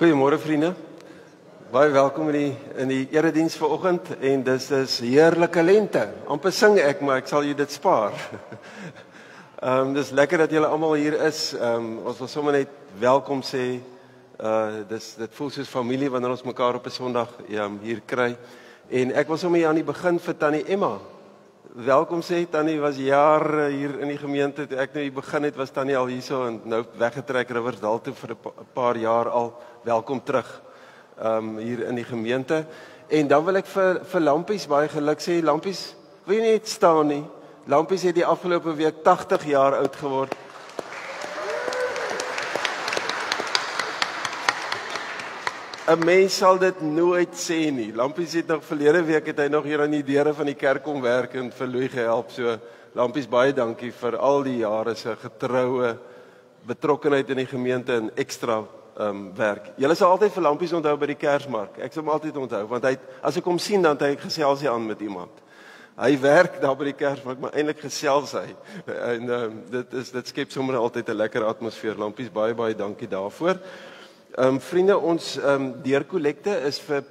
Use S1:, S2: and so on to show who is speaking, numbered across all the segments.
S1: Goeiemôre vriende. Baie welkom in die erediens vanoggend en dis is heerlike lente. Amper sing ek, maar ek sal julle dit spaar. Dis lekker dat julle almal hier is. Ons wil sommer net welkom sê. Dit voel soos familie wanneer ons mekaar op 'n Sondag hier kry. En ek wil sommer aan die begin vir Tannie Emma welkom sê. Tannie was jare hier in die gemeente. Toe ek nou hier begin het, was Tannie al hierso en nou weggetrek Riversdal toe vir 'n paar jaar al. Welkom terug hier in die gemeente. En dan wil ek vir Lampies baie geluk sê. Lampies, wil jy net staan nie? Lampies het die afgelope week 80 jaar oud geword. Een mens sal dit nooit sê nie. Lampies het nog verlede week het hy nog hier aan die deure van die kerk kom werk en vir Louis gehelp. So Lampies, baie dankie vir al die jare se getroue betrokkenheid in die gemeente en ekstra werk. Julle sal altyd vir Lampies onthou by die Kersmark. Ek sal hom altyd onthou want as ek hom sien dan hy gesels hy aan met iemand. Hy werk daar by die Kersmark, maar eintlik gesels hy. En dit skep sommer altyd 'n lekker atmosfeer. Lampies, baie dankie daarvoor. Vriende, ons deurkollekte is vir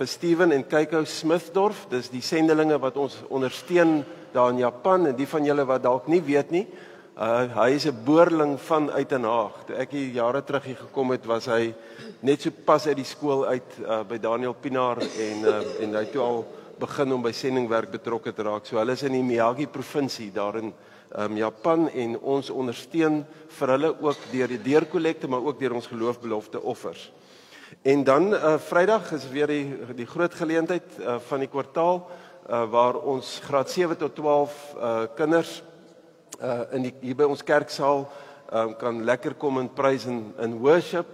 S1: Steven en Keiko Smithdorf. Dis die sendelinge wat ons ondersteun daar in Japan en die van julle wat dalk nie weet nie. Hy is 'n boerling van Uitenhaag. Toe ek hier jare terug hier gekom het, was hy net so pas uit die skool uit by Daniel Pinaar en hy het toe al begin om by sendingwerk betrokke te raak. So hulle is in die Miyagi provinsie daar in Japan en ons ondersteun vir hulle ook deur die deurkollekte, maar ook deur ons geloofbelofte offers. En dan Vrydag is weer die groot geleentheid van die kwartaal waar ons graad 7 tot 12 kinders hier by ons kerksaal kan lekker kom in praise en worship.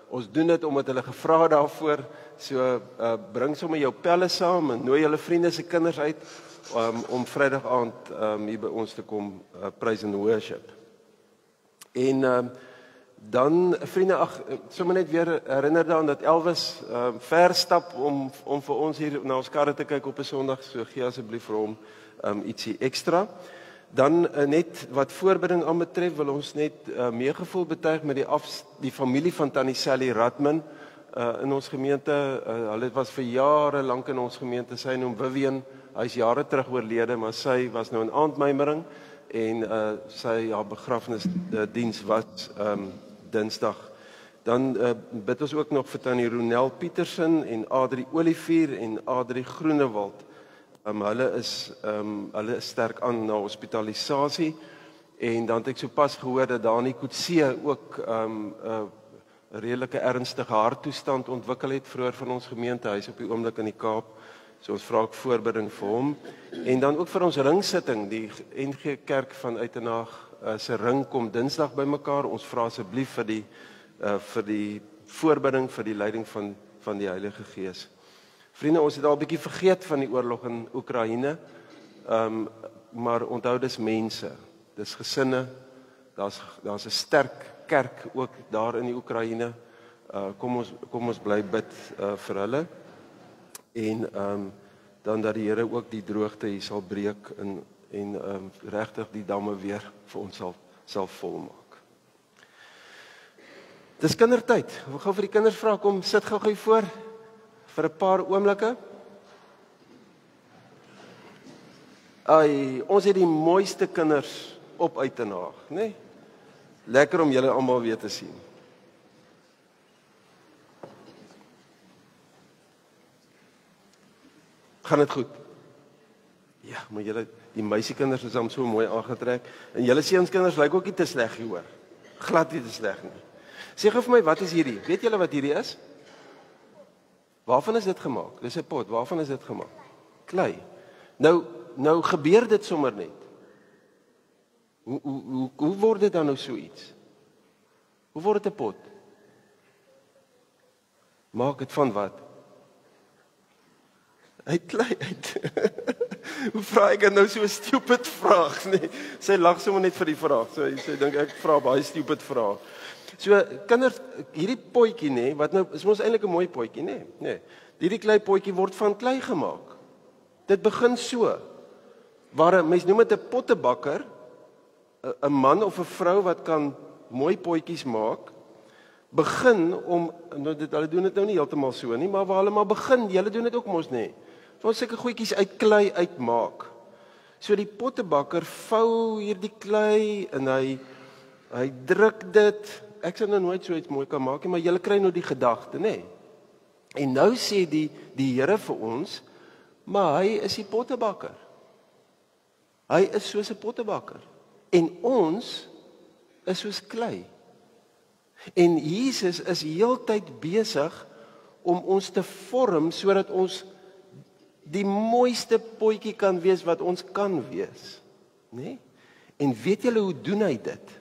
S1: Ons doen dit omdat hulle gevra daarvoor. So bring sommer jou pelle saam en nooi julle vriende se kinders uit om Vrydag aand hier by ons te kom praise and worship. En dan vriende, sommer net weer herinner daaraan dat Elvis ver stap om vir ons hier na ons karre te kyk op 'n Sondag. So gee asseblief vir hom ietsie ekstra. Dan net wat voorbereiding aanbetref, wil ons net meegevoel betuig met die familie van Tannie Sally Radman in ons gemeente. Hulle was vir jare lank in ons gemeente. Sy noem Vivian, hy is jare terug oorlede, maar sy was nou in aandmymering en haar begrafnisdiens was Dinsdag. Dan bid ons ook nog vir Tannie Ronel Petersen en Adrie Olivier en Adrie Groenewald. Hulle is sterk aan na hospitalisasie en dan het ek sopas gehoor dat Dani Kutse ook 'n redelike ernstige harttoestand ontwikkel het vroeër van ons gemeente. Hy is op die oomblik in die Kaap. So ons vra ook voorbereiding vir hom. En dan ook vir ons ringsitting, die NG Kerk van Uitenhaag se ring kom Dinsdag bymekaar. Ons vra asseblief vir die voorbereiding vir die leiding van die Heilige Gees. Vriende, ons het al 'n bietjie vergeet van die oorlog in Oekraïne, maar onthou dis mense, dis gesinne, daar's 'n sterk kerk ook daar in die Oekraïne. Kom ons bly bid vir hulle en dan dat die Here ook die droogte hier sal breek en regtig die damme weer vir ons sal volmaak. Dis kindertyd. Ek wil gou vir die kinders vra, kom sit gou hier voor. Vir 'n paar oomblikke. Ons het die mooiste kinders op Uitenhaag, né? Nee? Lekker om julle almal weer te sien. Gaan dit goed? Ja, maar julle, die meisiekinders is dan so mooi aangetrek en julle seunskinders lyk ook nie te sleg hier hoor. Glad nie te sleg nie. Sê gou vir my, wat is hierdie? Weet julle wat hierdie is? Waarvan is dit gemaak? Dis 'n pot. Waarvan is dit gemaak? Klei. Nou gebeur dit sommer net. Hoe word dit dan nou so iets? Hoe word dit 'n pot? Maak dit van wat? Uit klei uit. Hoe vra ek nou so 'n stupid vraag, nee? Sy lag sommer net vir die vraag. Sy dink ek vra baie stupid vrae. So kinders, hierdie potjie nê, wat nou is mos eintlik 'n mooi potjie nê. Nee. Hierdie klei potjie word van klei gemaak. Dit begin so. Waar 'n mens noem dit 'n pottebakker, 'n man of 'n vrou wat kan mooi potjies maak, begin om, nou hulle doen dit nou nie heeltemal so nie, maar waar hulle maar begin, julle doen dit ook mos nie. Ons sulke goedjies uit klei uitmaak. So die pottebakker vou hierdie klei en hy druk dit. Ek sal nou nooit so iets mooi kan maak nie, maar julle kry nou die gedagte, nê? En nou sê die Here vir ons, maar hy is die pottebakker. Hy is soos 'n pottebakker. En ons is soos klei. En Jesus is heeltyd besig om ons te vorm sodat ons die mooiste potjie kan wees wat ons kan wees, nê? En weet julle hoe doen hy dit?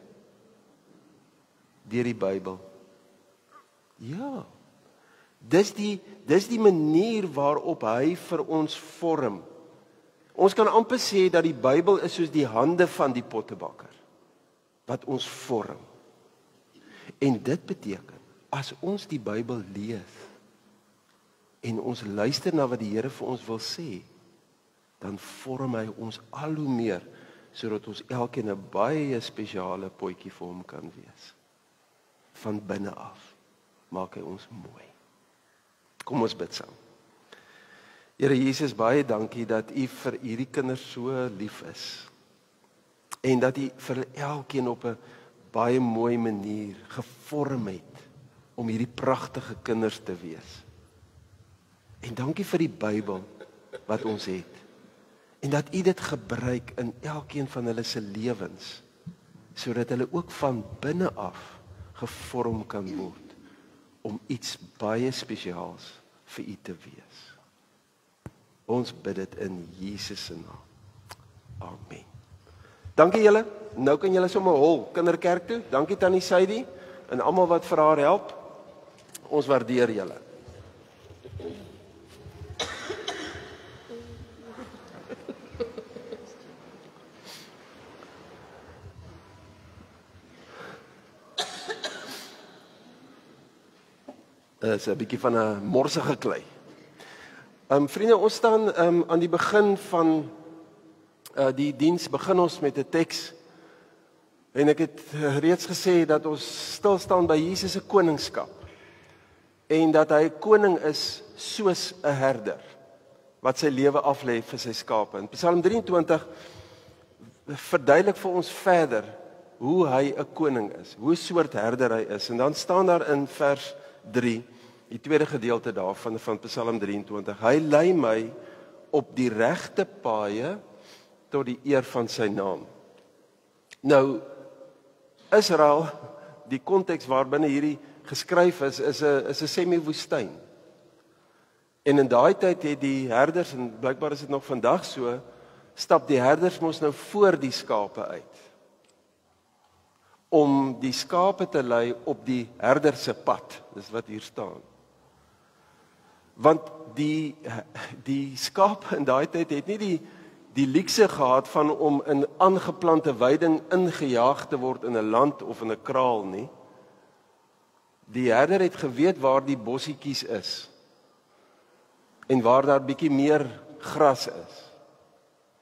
S1: Deur die Bybel. Ja. Dis die manier waarop hy vir ons vorm. Ons kan amper sê dat die Bybel is soos die hande van die pottebakker wat ons vorm. En dit beteken, as ons die Bybel lees en ons luister na wat die Here vir ons wil sê, dan vorm hy ons al hoe meer sodat ons elkeen 'n baie spesiale potjie vir hom kan wees. Van binne af maak hy ons mooi. Kom ons bid saam. Here Jesus, baie dankie dat U vir hierdie kinders so lief is. En dat U vir elkeen op 'n baie mooi manier gevorm het om hierdie pragtige kinders te wees. En dankie vir die Bybel wat ons het. En dat U dit gebruik in elkeen van hulle se lewens, sodat hulle ook van binne af gevorm kan word om iets baie spesiaals vir U te wees. Ons bid dit in Jesus se naam. Amen. Dankie julle. Nou kan julle sommer hol kinderkerk toe. Dankie tannie Saidi en almal wat vir haar help. Ons waardeer julle. Dit is 'n bietjie van 'n morsige klei. Vriende, ons staan aan die begin van die diens, begin ons met 'n teks. En ek het reeds gesê dat ons stil staan by Jesus se koningskap. En dat hy 'n koning is soos 'n herder wat sy lewe aflê vir sy skape. In Psalm 23 verduidelik vir ons verder hoe hy 'n koning is, hoe soort herder hy is. En dan staan daar in vers 3, die tweede gedeelte daarvan van Psalm 23. Hy lei my op die regte paaie tot die eer van sy naam. Nou Israel, die konteks waarbinne hierdie geskryf is 'n semi-woestyn. En in daai tyd het die herders, en blykbaar is dit nog vandag so, stap die herders mos nou voor die skape uit. Om die skape te lei op die herder se pad. Dis wat hier staan. Want die skape in daai tyd het nie die luukse gehad van om in aangeplante weiding ingejaag te word in 'n land of in 'n kraal nie. Die herder het geweet waar die bossietjies is en waar daar bietjie meer gras is.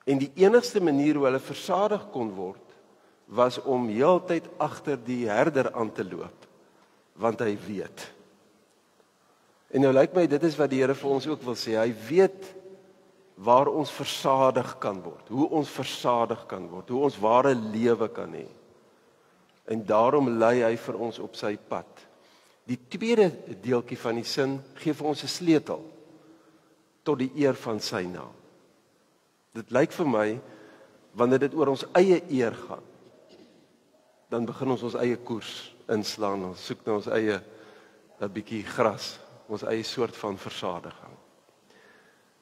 S1: En die enigste manier hoe hulle versadig kon word was om heeltyd agter die herder aan te loop, want hy weet. En nou lyk my dit is wat die Here vir ons ook wil sê. Hy weet waar ons versadig kan word, hoe ons versadig kan word, hoe ons ware lewe kan hê. En daarom lei hy vir ons op sy pad. Die tweede deeltjie van die sin gee vir ons 'n sleutel tot die eer van sy naam. Dit lyk vir my, wanneer dit oor ons eie eer gaan, dan begin ons eie koers inslaan, ons soek na ons eie 'n bietjie gras, ons eie soort van versadiging.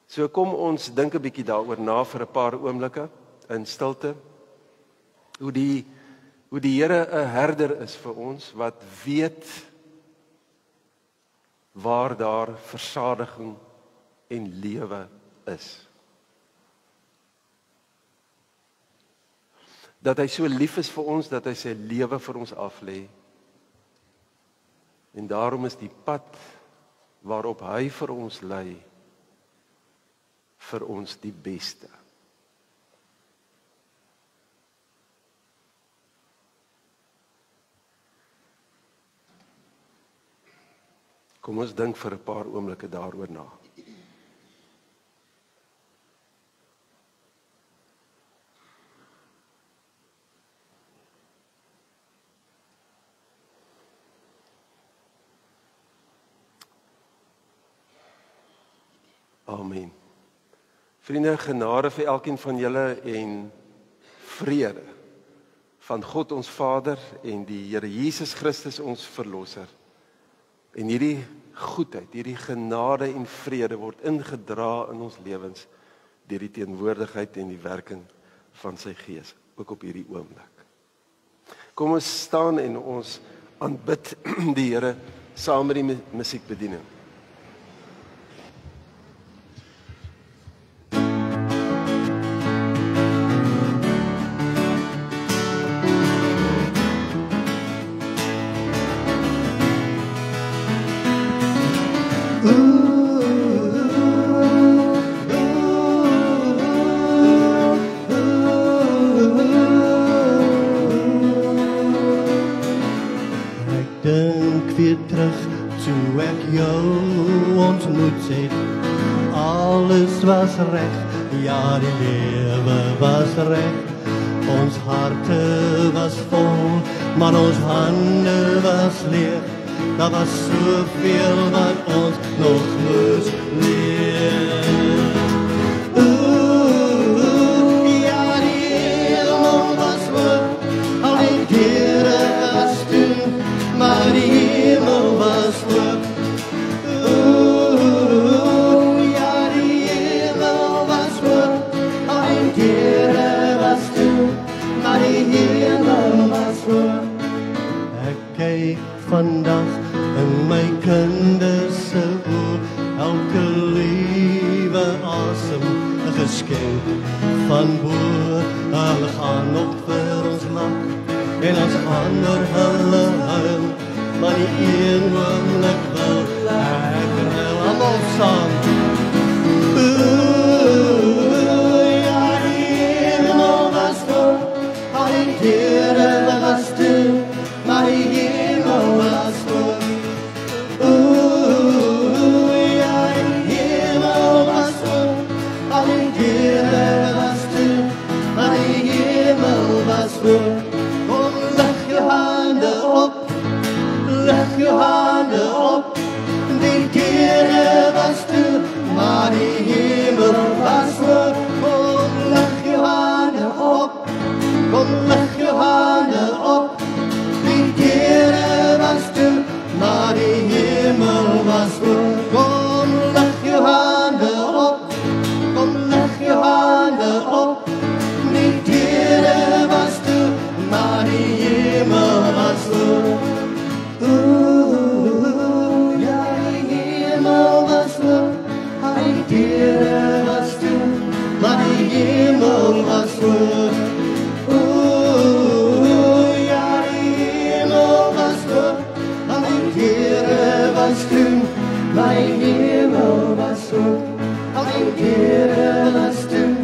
S1: So kom ons dink 'n bietjie daaroor na vir 'n paar oomblikke in stilte. Hoe die Here 'n herder is vir ons wat weet waar daar versadiging en lewe is. Dat hy so lief is vir ons dat hy sy lewe vir ons aflê. En daarom is die pad waarop hy vir ons lei vir ons die beste. Kom ons dink vir 'n paar oomblikke daaroor na. Amen. Vriende, genade vir elkeen van julle en vrede van God ons Vader en die Here Jesus Christus ons Verlosser. En hierdie goedheid, hierdie genade en vrede word ingedra in ons lewens deur die teenwoordigheid en die werking van sy Gees, ook op hierdie oomblik. Kom ons staan en ons aanbid die Here saam met die musiekbediening.
S2: Was reg, ja die lewe was reg. Ons harte was vol, maar ons hande was leeg. Daar was soveel wat ons nog moes leer. Ja die hemel was hoog, al die deure was toe, maar die hemel was hoog. Vandag in my kinders se oë, elke liewe asem 'n geskenk van bo. Hulle gaan op vir ons lag en ons gaan oor hulle huil, maar die een oomblik wil ek almal saam. Ja, die hemel was vol, al die deure was toe, maar die hemel was vol. Ja, die hemel was vol, al die deure was toe, maar die hemel was vol. Kom, leg jou hande op, leg jou hande op, die deure was toe, maar die hemel was vol. Kom, leg jou hande op, kom, leg jou hande op. Maar die hemel was vol. Kom, leg jou hande op. Kom, leg jou hande op. Die deure was toe, maar die hemel was vol. Ja, die hemel was vol. Die deure was toe, maar die hemel was vol. My hemel was vol, al die deure was toe,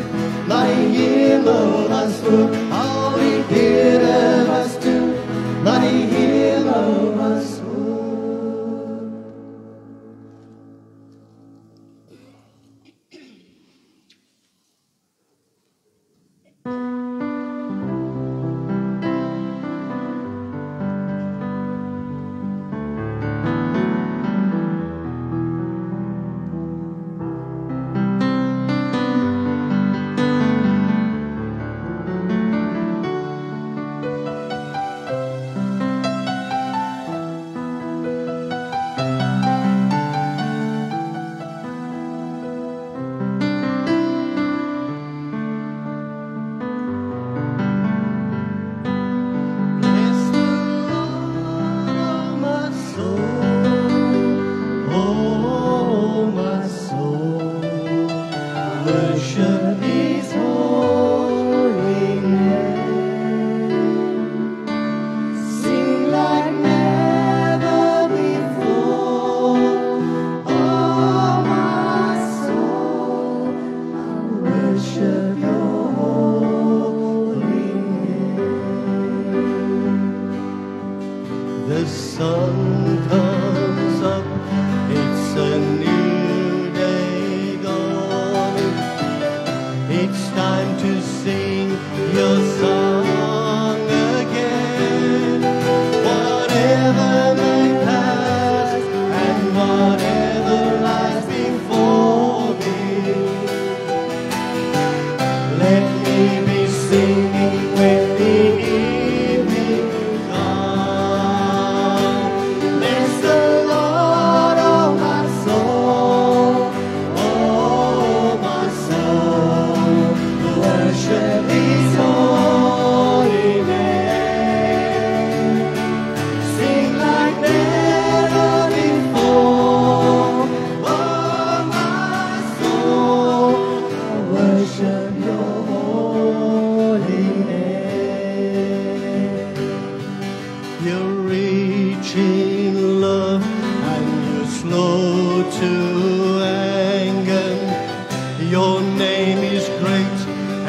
S2: my hemel was vol, al die deure was toe, my hemel was vol. The sun comes up to anger. Your name is great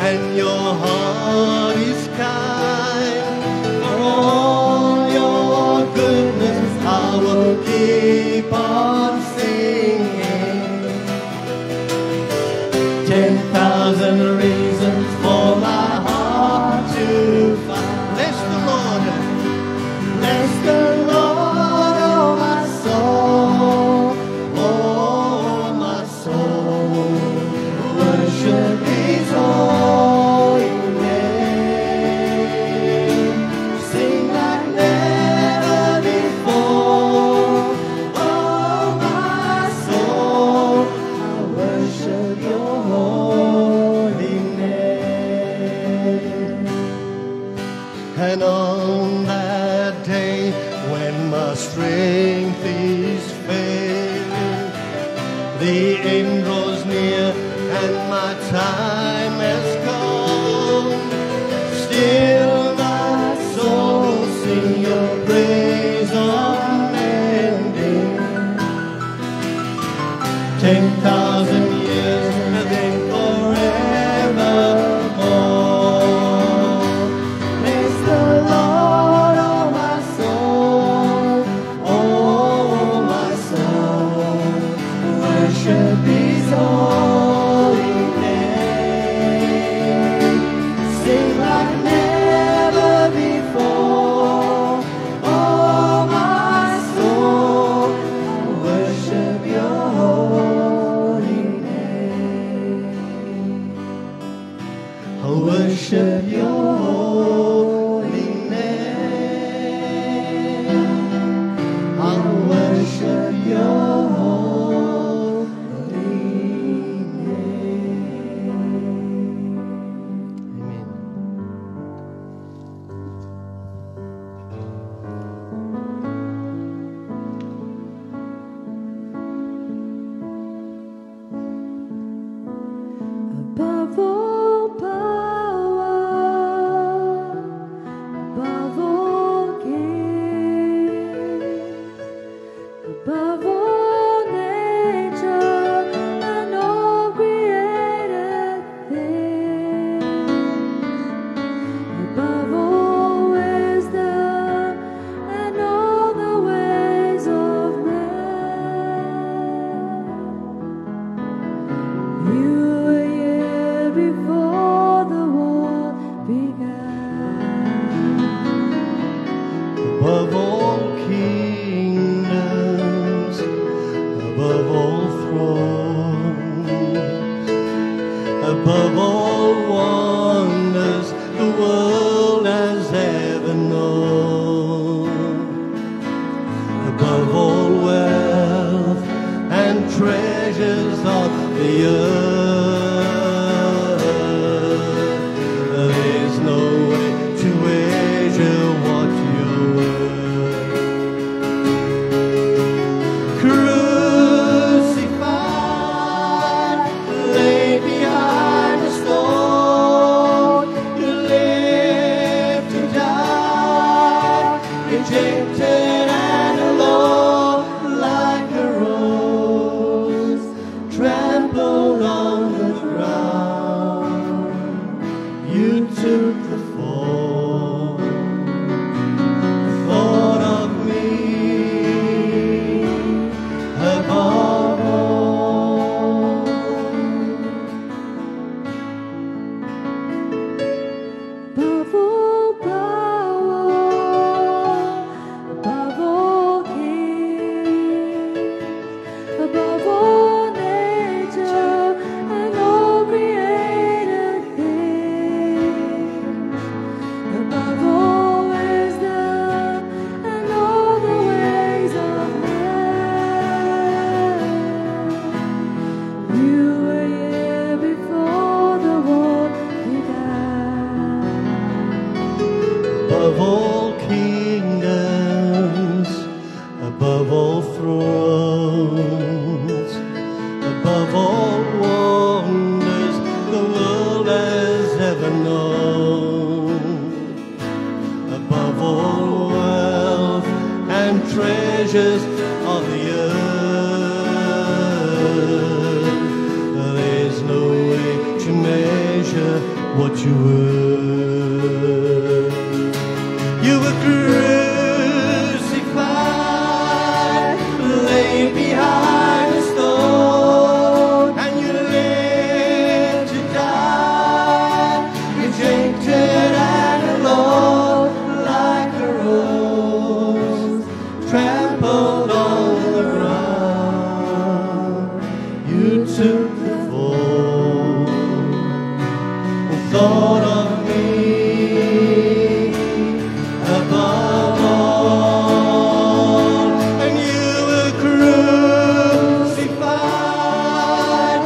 S2: and your heart is kind. For all your goodness I will keep on singing. 10,000 reasons for my heart to find. Bless the Lord. Bless the Lord, oh my soul. Oh my soul. Worship His holy name. Sing like never before. Oh my soul, I worship your holy name. And on that day when my strength is failing, the end draws near and my time has come. Still my soul sing your praise unending. 10,000 years and then forevermore. Bless the Lord, oh my soul. Oh my soul. Worship His holy name. Sing like never before. Oh my soul, I worship your holy name. I worship your holy name. I worship your holy name. Amen.
S3: Above all power, above all kings, above all nature and all created things, above all wisdom and all the ways of man. You were here before the world began.
S2: Above all kingdoms, above all thrones, above all wonders the world has ever known, above all wealth and treasures of the earth, there's no way to measure what you're worth. Crucified, laid behind a stone, you lived to die, rejected and alone, like a rose trampled on the ground. You took the fall, thought of me above all.
S3: Above all power, above all kings, above all nature and all created things, above all wisdom and all the ways of man. You were here before the world began.
S2: Above all kingdoms, above all thrones, above all wonders the world has ever known, above all wealth and treasures of the earth, what you were. You were crucified, laid behind a stone, and you lived to die, rejected and alone, like a rose trampled on the ground. You took the fall, thought of me above all, and you were crucified,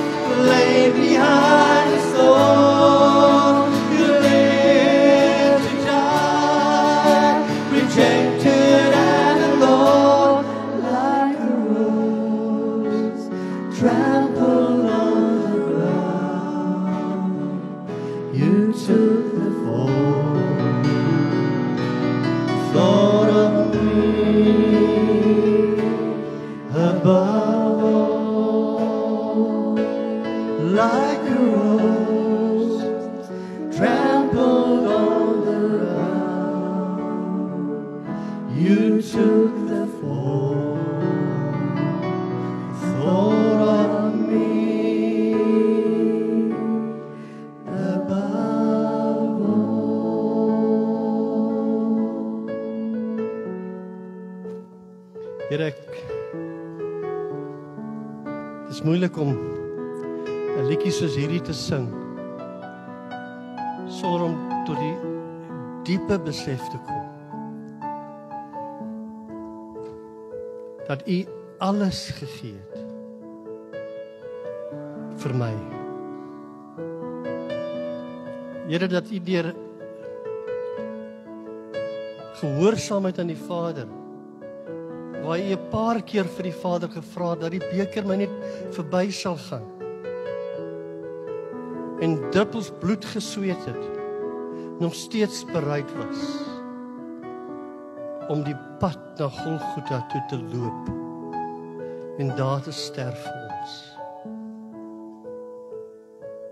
S2: laid behind a stone. You lived to die, rejected and alone, like a rose trampled on the ground. You took the fall, thought of me above all, like a rose trampled on the ground. You took the fall, thought of me above all. Here ek het is moeilik om 'n liedjie soos hierdie te sing sonder om tot die diepe besef te kom dat U alles gegee het vir my. Here, dat U deur gehoorsaamheid aan die Vader, waar U 'n paar keer vir die Vader gevra het dat die beker my net verby sal gaan, en druppels bloed gesweet het, nog steeds bereid was om die pad na Golgotha toe te loop en daar te sterf vir ons.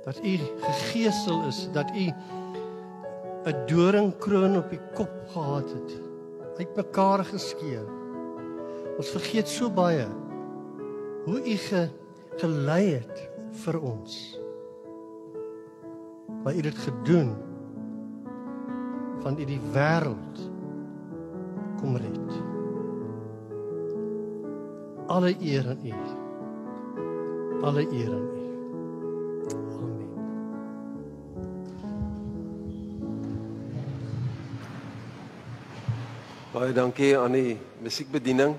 S2: Dat U gegeesel is, dat U 'n doringkroon op die kop gehad het, uitmekaar geskeur. Ons vergeet so baie hoe U gelei het vir ons. Maar U het dit gedoen van U die wêreld kom red. Alle eer aan U. Alle eer aan U. Amen.
S1: Baie dankie aan die musiekbediening.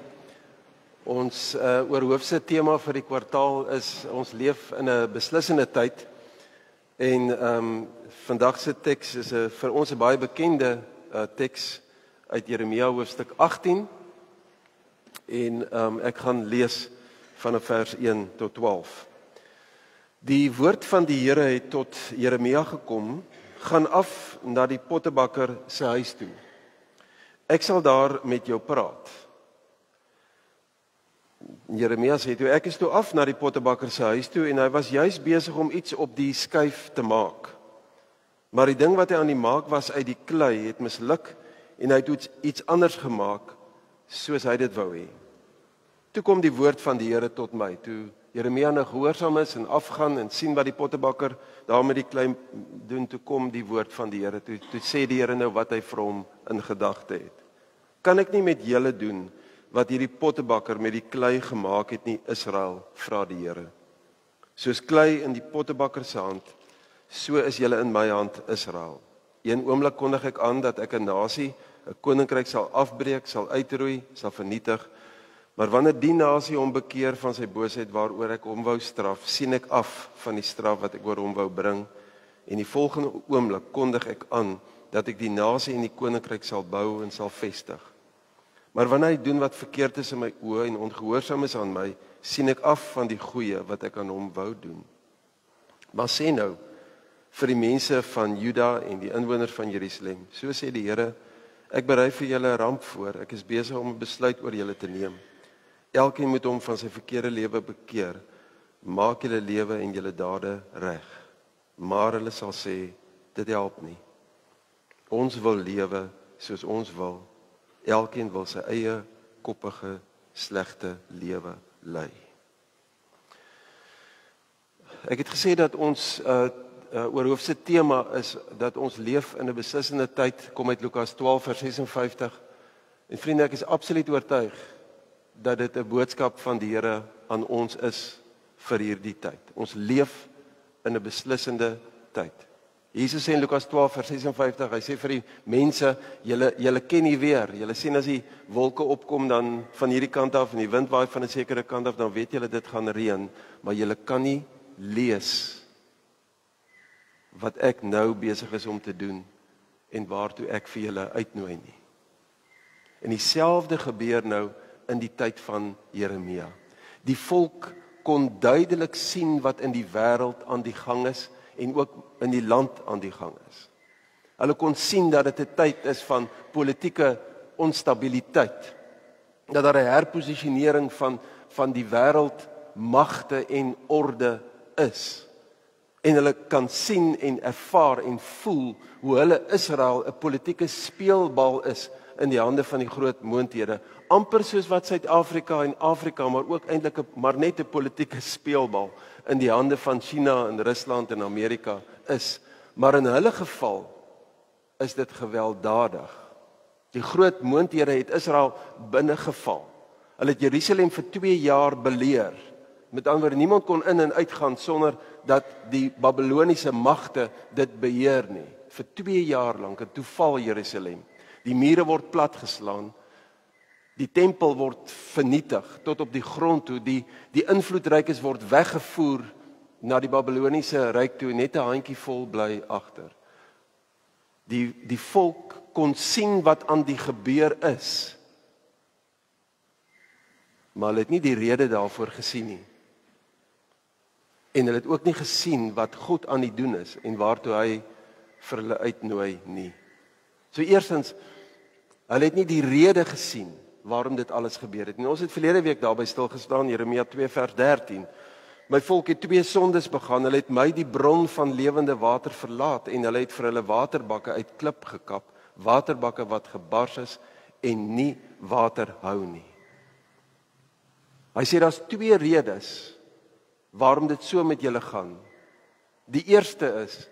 S1: Ons oorhoofse tema vir die kwartaal is ons leef in 'n beslissende tyd. En vandag se teks is vir ons 'n baie bekende teks uit Jeremia hoofstuk 18. En ek gaan lees vanaf vers 1 tot 12. Die woord van die Here het tot Jeremia gekom: gaan af na die pottebakker se huis toe. Ek sal daar met jou praat. Jeremia sê toe, ek is toe af na die pottebakker se huis toe, en hy was juis besig om iets op die skyf te maak. Maar die ding wat hy aan die maak was uit die klei het misluk, en hy het iets anders gemaak soos hy dit wou hê. Toe kom die woord van die Here tot my, toe Jeremia nou gehoorsaam is en afgaan en sien wat die pottebakker daar met die klei doen, toe kom die woord van die Here, toe sê die Here nou wat hy vir hom in gedagte het. Kan ek nie met julle doen wat hierdie pottebakker met die klei gemaak het nie, Israel, vra die Here. Soos klei in die pottebakker se hand, so is julle in my hand, Israel. Een oomblik kondig ek aan dat ek 'n nasie, 'n koninkryk sal afbreek, sal uitroei, sal vernietig. Maar wanneer die nasie hom bekeer van sy boosheid waaroor ek hom wou straf, sien ek af van die straf wat ek oor hom wou bring. En die volgende oomblik kondig ek aan dat ek die nasie en die koninkryk sal bou en sal vestig. Maar wanneer hy doen wat verkeerd is in my oë en ongehoorsaam is aan my, sien ek af van die goeie wat ek aan hom wou doen. Maar sê nou vir die mense van Juda en die inwoners van Jerusalem, so sê die Here, ek berei vir julle 'n ramp voor, ek is besig om 'n besluit oor julle te neem. Elkeen moet hom van sy verkeerde lewe bekeer, maak julle lewe en julle dade reg. Maar hulle sal sê, Dit help nie. Ons wil lewe soos ons wil. Elkeen wil sy eie koppige, slegte lewe lei. Ek het gesê dat ons oorhoofse tema is dat ons leef in 'n beslissende tyd, kom uit Lukas 12 vers 56. En vriende, ek is absoluut oortuig dat dit 'n boodskap van die Here aan ons is vir hierdie tyd. Ons leef in 'n beslissende tyd. Jesus sê in Lukas 12 vers 56, hy sê vir die mense, julle ken nie weer. Julle sien as die wolke opkom dan van hierdie kant af en die wind waai van 'n sekere kant af, dan weet julle dit gaan reën, maar julle kan nie lees wat ek nou besig is om te doen en waartoe ek vir julle uitnooi nie. En dieselfde gebeur nou in die tyd van Jeremia. Die volk kon duidelik sien wat in die wêreld aan die gang is en ook in die land aan die gang is. Hulle kon sien dat dit 'n tyd is van politieke onstabiliteit, dat daar 'n herposisionering van die wêreldmagte en orde is. En hulle kan sien en ervaar en voel hoe hulle Israel 'n politieke speelbal is in die hande van die groot moondhede, amper soos wat Suid-Afrika en Afrika, maar ook eintlik maar net 'n politieke speelbal in die hande van China en Rusland en Amerika is. Maar in hulle geval is dit gewelddadig. Die groot moondhede het Israel binnegeval. Hulle het Jerusalem vir 2 jaar beleer. Met ander woorde, niemand kon in en uitgaan sonder dat die Babiloniese magte dit beheer nie. Vir 2 jaar lank, en toe val Jerusalem. Die mure word platgeslaan. Die tempel word vernietig tot op die grond toe. Die invloedrykes word weggevoer na die Babiloniese ryk toe, net 'n handjievol bly agter. Die volk kon sien wat aan die gebeur is, maar hulle het nie die rede daarvoor gesien nie. En hulle het ook nie gesien wat God aan die doen is en waartoe hy vir hulle uitnooi nie. So eerstens, hulle het nie die rede gesien waarom dit alles gebeur het. En ons het verlede week daarby stilgestaan, Jeremia 2 vers 13. My volk het 2 sondes begaan, hulle het my die bron van lewende water verlaat en hulle het vir hulle waterbakke uit klip gekap, waterbakke wat gebars is en nie water hou nie. Hy sê daar's 2 redes waarom dit so met julle gaan. Die eerste is,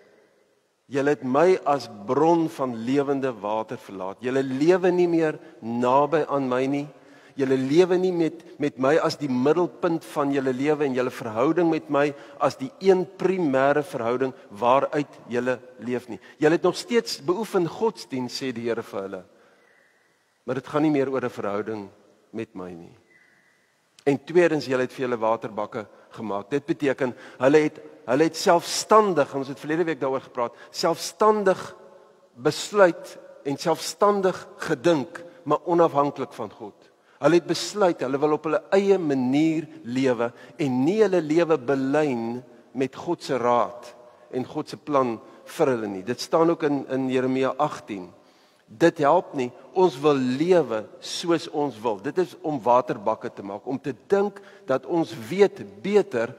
S1: julle het my as bron van lewende water verlaat. Julle lewe nie meer naby aan my nie. Julle lewe nie met my as die middelpunt van julle lewe en julle verhouding met my as die een primêre verhouding waaruit julle leef nie. Julle het nog steeds beoefen godsdienst, sê die Here vir hulle. Maar dit gaan nie meer oor 'n verhouding met my nie. En tweedens, julle het vir julle waterbakke gemaak. Dit beteken, hulle het selfstandig, ons het verlede week daaroor gepraat, selfstandig besluit en selfstandig gedink, maar onafhanklik van God. Hulle het besluit, hulle wil op hulle eie manier lewe en nie hulle lewe belyn met God se raad en God se plan vir hulle nie. Dit staan ook in Jeremia 18. Dit help nie, ons wil lewe soos ons wil. Dit is om waterbakke te maak, om te dink dat ons weet beter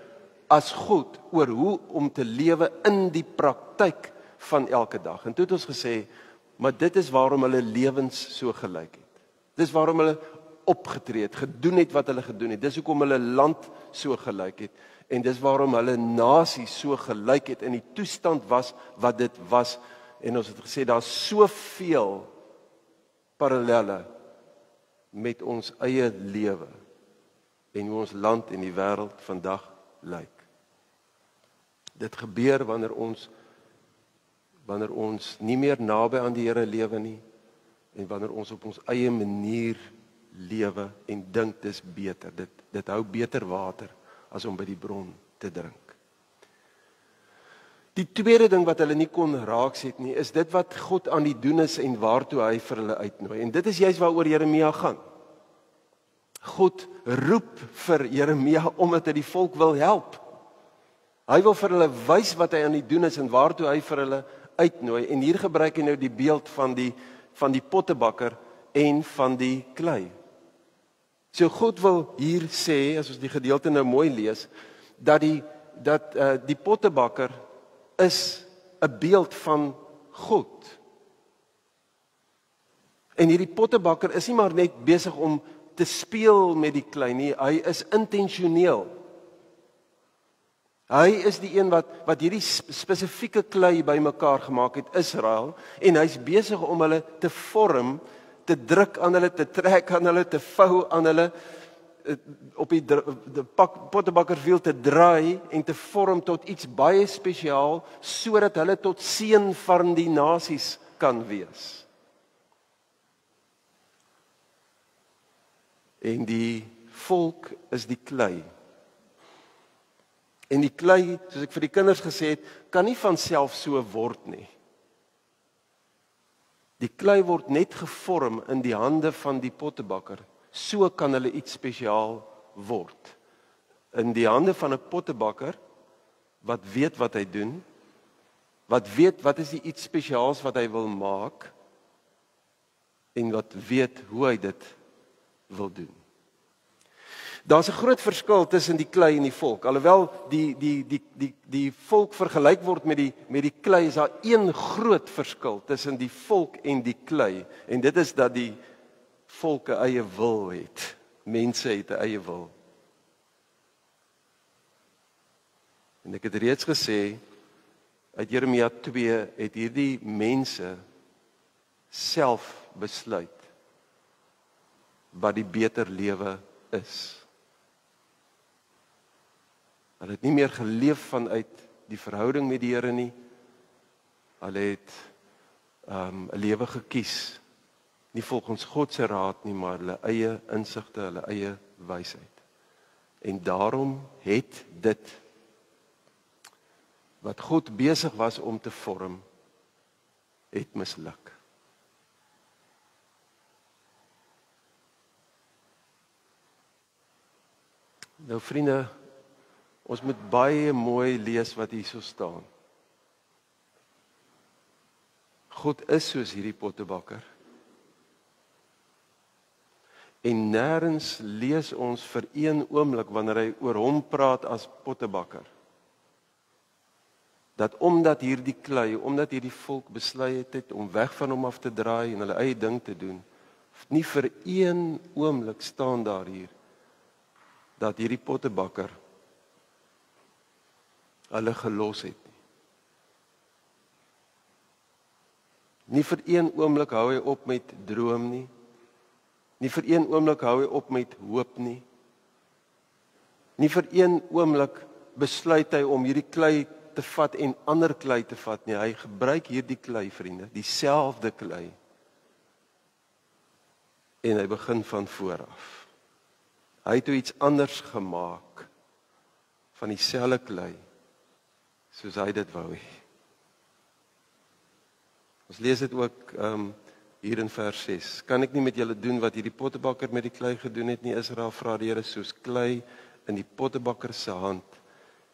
S1: as God oor hoe om te lewe in die praktyk van elke dag. En toe het ons gesê, maar dit is waarom hulle lewens so gelyk het. Dis waarom hulle opgetree het, gedoen het wat hulle gedoen het. Dis hoekom hulle land so gelyk het. En dis waarom hulle nasie so gelyk het in die toestand was wat dit was. En ons het gesê, daar is soveel parallelle met ons eie lewe en hoe ons land en die wêreld vandag lyk. Dit gebeur wanneer ons nie meer naby aan die Here lewe nie en wanneer ons op ons eie manier lewe en dink dis beter. Dit hou beter water as om by die bron te drink. Die tweede ding wat hulle nie kon raakset nie, is dit wat God aan die doen is en waartoe hy vir hulle uitnooi. En dit is juist waaroor Jeremia gaan. God roep vir Jeremia omdat hy die volk wil help. Hy wil vir hulle wys wat hy aan die doen is en waartoe hy vir hulle uitnooi. En hier gebruik hy nou die beeld van die pottebakker en van die klei. So God wil hier sê, as ons die gedeelte nou mooi lees, dat die pottebakker is 'n beeld van God. En hierdie pottebakker is nie maar net besig om te speel met die klei nie, hy is intentioneel. Hy is die een wat hierdie spesifieke klei bymekaar gemaak het, Israel, en hy's besig om hulle te vorm, te druk aan hulle, te trek aan hulle, te vou aan hulle, op die pottebakkerswiel te draai en te vorm tot iets baie spesiaal, sodat hulle tot seën van die nasies kan wees. En die volk is die klei. En die klei, soos ek vir die kinders gesê het, kan nie van self so word nie. Die klei word net gevorm in die hande van die pottebakker. So kan hulle iets spesiaal word. In die hande van 'n pottebakker wat weet wat hy doen, wat weet wat is die iets spesiaals wat hy wil maak en wat weet hoe hy dit wil doen. Daar's 'n groot verskil tussen die klei en die volk. Alhoewel die volk vergelyk word met die klei, is daar een groot verskil tussen die volk en die klei, en dit is dat die volk 'n eie wil het. Mense het 'n eie wil. En ek het reeds gesê, uit Jeremia 2 het hierdie mense self besluit wat die beter lewe is. Hulle het nie meer geleef vanuit die verhouding met die Here nie. Hulle het 'n lewe gekies, nie volgens God se raad nie, maar hulle eie insigte, hulle eie wysheid. En daarom het dit wat God besig was om te vorm, het misluk. Nou vriende, ons moet baie mooi lees wat hierso staan. God is soos hierdie pottebakker. En nêrens lees ons vir een oomblik wanneer hy oor hom praat as pottebakker, dat omdat hierdie klei, omdat hierdie volk besluit het om weg van hom af te draai en hulle eie ding te doen, nie vir een oomblik staan daar hier dat hierdie pottebakker hulle gelos het nie. Nie vir een oomblik hou hy op met droom nie. Nie vir een oomblik hou hy op met hoop nie. Nie vir een oomblik besluit hy om hierdie klei te vat en ander klei te vat nie. Hy gebruik hierdie klei, vriende, dieselfde klei. En hy begin van voor af. Hy het iets anders gemaak van dieselfde klei, soos hy dit wou hê. Ons lees dit ook hier in vers 6. Kan ek nie met julle doen wat hierdie pottebakker met die klei gedoen het nie, Israel, vra die Here, soos klei in die pottebakker se hand,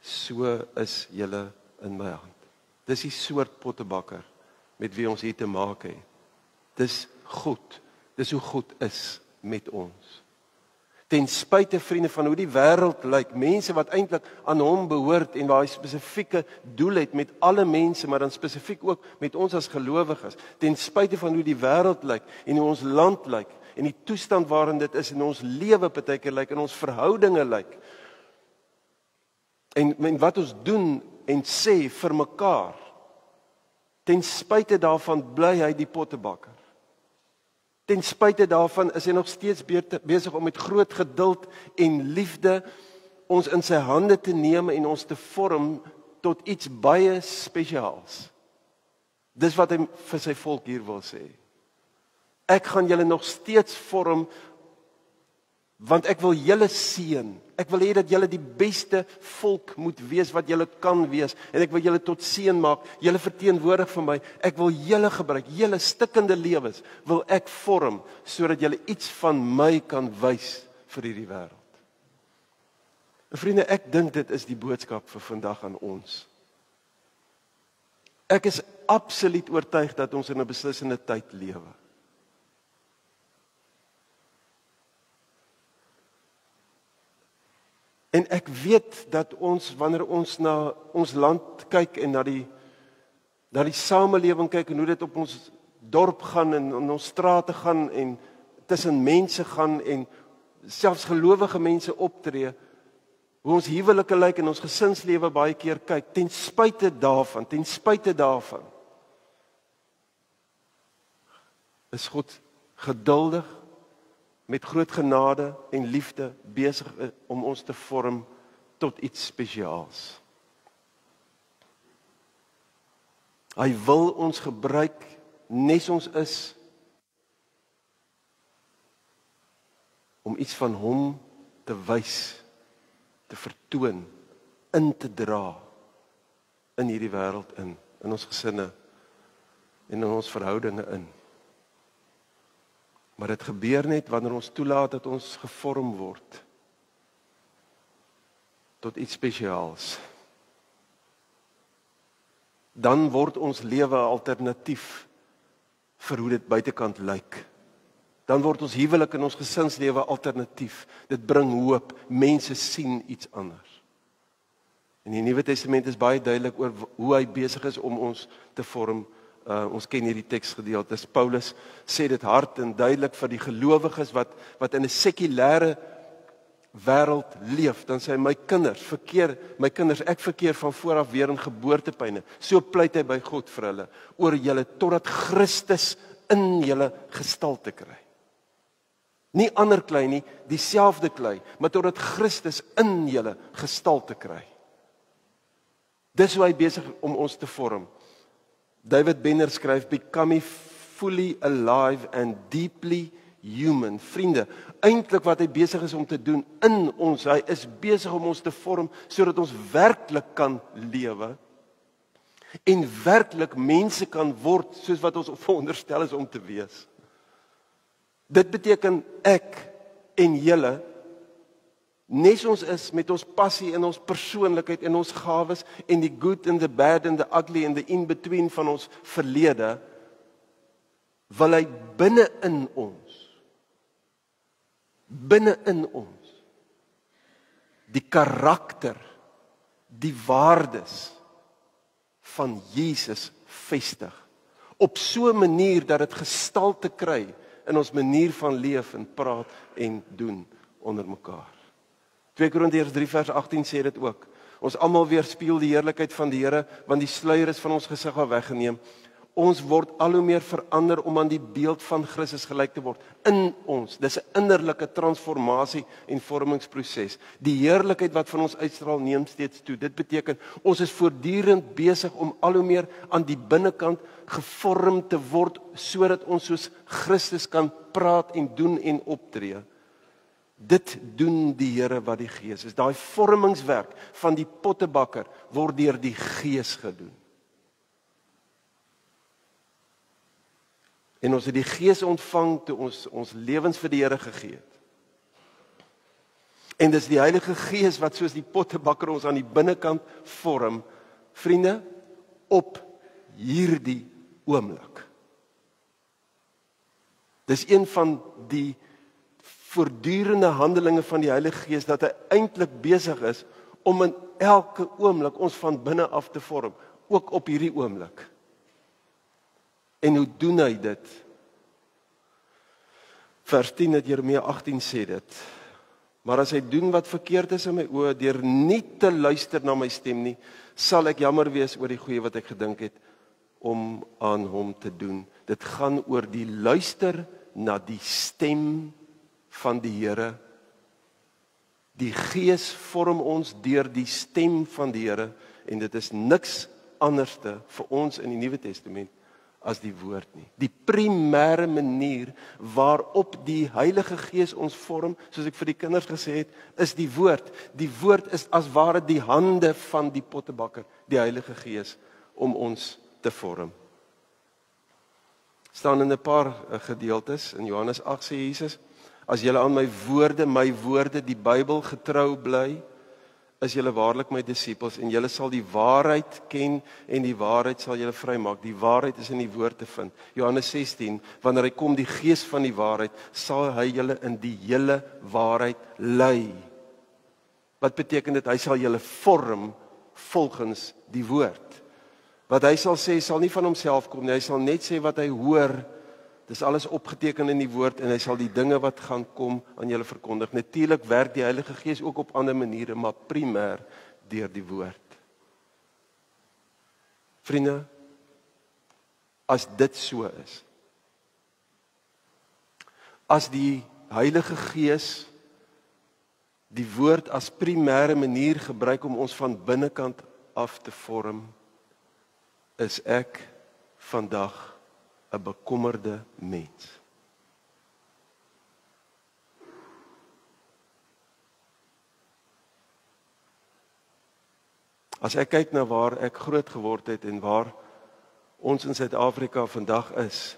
S1: so is julle in my hand. Dis die soort pottebakker met wie ons hier te maak het. Dis God. Dis hoe God is met ons. Ten spyte, vriende, van hoe die wêreld lyk, mense wat eintlik aan hom behoort en waar hy spesifieke doel het met alle mense, maar dan spesifiek ook met ons as gelowiges, ten spyte van hoe die wêreld lyk en hoe ons land lyk en die toestand waarin dit is en ons lewe partykeer lyk en ons verhoudinge lyk. En wat ons doen en sê vir mekaar, ten spyte daarvan bly hy die pottebakker. Ten spyte daarvan is hy nog steeds besig om met groot geduld en liefde ons in sy hande te neem en ons te vorm tot iets baie spesiaals. Dis wat hy vir sy volk hier wil sê. Ek gaan julle nog steeds vorm, want ek wil julle seën. Ek wil hê dat julle die beste volk moet wees wat julle kan wees. En ek wil julle tot seën maak. Julle verteenwoordig vir my. Ek wil julle gebruik. Julle stikkende lewens wil ek vorm, sodat julle iets van my kan wys vir hierdie wêreld. En vriende, ek dink dit is die boodskap vir vandag aan ons. Ek is absoluut oortuig dat ons in 'n beslissende tyd lewe. En ek weet dat ons, wanneer ons na ons land kyk en na die na die samelewing kyk en hoe dit op ons dorp gaan en in ons strate gaan en tussen mense gaan en selfs gelowige mense optree, hoe ons huwelike lyk en ons gesinslewe baie keer kyk, ten spyte daarvan, is God geduldig, met groot genade en liefde besig om ons te vorm tot iets spesiaals. Hy wil ons gebruik, nes ons is, om iets van hom te wys, te vertoon, in te dra, in hierdie wêreld in ons gesinne, en in ons verhoudinge in. Maar dit gebeur net wanneer ons toelaat dat ons gevorm word, tot iets spesiaals. Dan word ons lewe 'n alternatief vir hoe dit buitekant lyk. Dan word ons huwelik en ons gesinslewe alternatief. Dit bring hoop. Mense sien iets anders. En die Nuwe Testament is baie duidelik oor hoe hy besig is om ons te vorm. Ons ken hierdie teksgedeeltes. Paulus sê dit hard en duidelik vir die gelowiges wat in 'n sekulêre wêreld leef. Dan sê hy, my kinders, ek verkeer van vooraf weer in geboortepyne. So pleit hy by God vir hulle, oor julle, totdat Christus in julle gestalte kry. Nie ander klei nie, dieselfde klei, maar totdat Christus in julle gestalte kry. Dis hoe hy besig om ons te vorm. David Benner skryf, becoming fully alive and deeply human. Vriende, eintlik wat hy besig is om te doen in ons, hy is besig om ons te vorm, sodat ons werklik kan lewe, en werklik mense kan word, soos wat ons veronderstel is om te wees. Dit beteken ek en julle, nes ons is met ons passie en ons persoonlikheid en ons gawes en die good and the bad and the ugly and the in-between van ons verlede, wil hy binne in ons, die karakter, die waardes van Jesus vestig, op so 'n manier dat dit gestalte kry in ons manier van leef en praat en doen onder mekaar. 2 Korintiërs 3 vers 18 sê dit ook. Ons almal weerspieël die heerlikheid van die Here, want die sluier is van ons gesig af weggeneem. Ons word al hoe meer verander om aan die beeld van Christus gelyk te word in ons. Dis 'n innerlike transformasie en vormingsproses. Die heerlikheid wat van ons uitstraal neem steeds toe. Dit beteken ons is voortdurend besig om al hoe meer aan die binnekant gevorm te word sodat ons soos Christus kan praat en doen en optree. Dit doen die Here wat die Gees is. Daai vormingswerk van die pottebakker word deur die Gees gedoen. En ons het die Gees ontvang toe ons lewens vir die Here gegee het. En dis die Heilige Gees wat soos die pottebakker ons aan die binnekant vorm, vriende, op hierdie oomblik. Dis een van die voortdurende handelinge van die Heilige Gees, dat hy eintlik besig is om in elke oomblik ons van binne af te vorm, ook op hierdie oomblik. En hoe doen hy dit? Vers 10 uit Jeremia 18 sê dit. Maar as hy doen wat verkeerd is in my oë, deur nie te luister na my stem nie, sal ek jammer wees oor die goeie wat ek gedink het om aan hom te doen. Dit gaan oor die luister na die stem van die Here. Die Gees vorm ons deur die stem van die Here, en dit is niks anderste vir ons in die Nuwe Testament as die woord nie. Die primêre manier waarop die Heilige Gees ons vorm, soos ek vir die kinders gesê het, is die woord. Die woord is as ware die hande van die pottebakker, die Heilige Gees, om ons te vorm. Staan in 'n paar gedeeltes, in Johannes 8 sê Jesus, as julle aan my woorde, die Bybel getrou bly, is julle waarlik my disippels, en julle sal die waarheid ken, en die waarheid sal julle vrymaak. Die waarheid is in die woord te vind. Johannes 16, wanneer hy kom, die Gees van die waarheid, sal hy julle in die hele waarheid lei. Wat beteken dit? Hy sal julle vorm volgens die woord. Wat hy sal sê, sal nie van homself kom nie. Hy sal net sê wat hy hoor. Dis alles opgeteken in die woord en hy sal die dinge wat gaan kom aan julle verkondig. Natuurlik werk die Heilige Gees ook op ander maniere, maar primêr deur die woord. Vriende, as dit so is, as die Heilige Gees die woord as primêre manier gebruik om ons van binnekant af te vorm, is ek vandag 'n bekommerde mens. As ek kyk na waar ek groot geword het en waar ons in Suid-Afrika vandag is,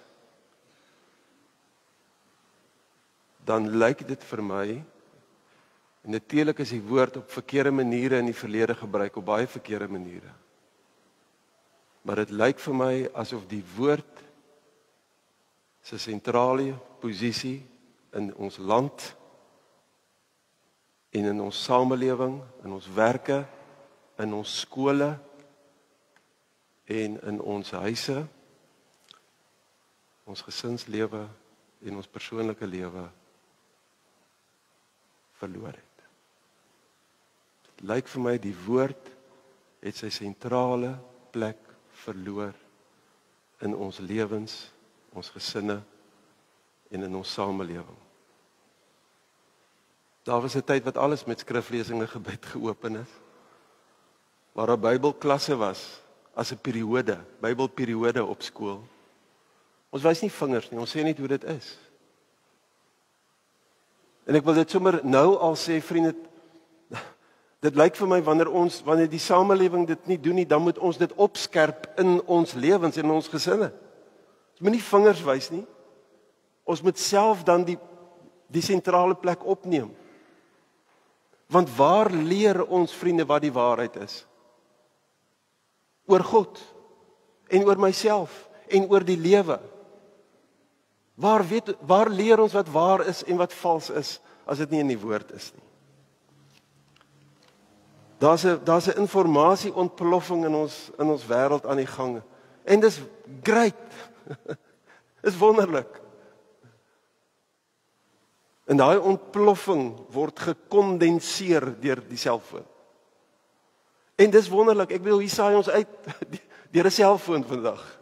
S1: dan lyk dit vir my, en natuurlik is die woord op verkeerde maniere in die verlede gebruik, op baie verkeerde maniere. Maar dit lyk vir my asof die woord se sentrale posisie in ons land en in ons samelewing, in ons werke, in ons skole en in ons huise, ons gesinslewe en ons persoonlike lewe verloor het. Dit lyk vir my die woord het sy sentrale plek verloor in ons lewens, ons gesinne en in ons samelewing. Daar was 'n tyd wat alles met skriflesing en gebed geopen is, waar 'n Bybelklasse was as 'n periode, Bybelperiode op skool. Ons wys nie vingers nie, ons sê net hoe dit is. En ek wil dit sommer nou al sê, vriende, dit lyk vir my wanneer die samelewing dit nie doen nie, dan moet ons dit opskerp in ons lewens en in ons gesinne. Ons moet nie vingers wys nie. Ons moet self dan die sentrale plek opneem. Want waar leer ons, vriende, wat die waarheid is? Oor God en oor myself en oor die lewe. Waar leer ons wat waar is en wat vals is as dit nie in die woord is nie? Daar's 'n informasieontploffing in ons wêreld aan die gang. En dis great. Is wonderlik. En daai ontploffing word gekondenseer deur die selfoon. En dis wonderlik. Ek bedoel, hier saai ons uit deur 'n selfoon vandag.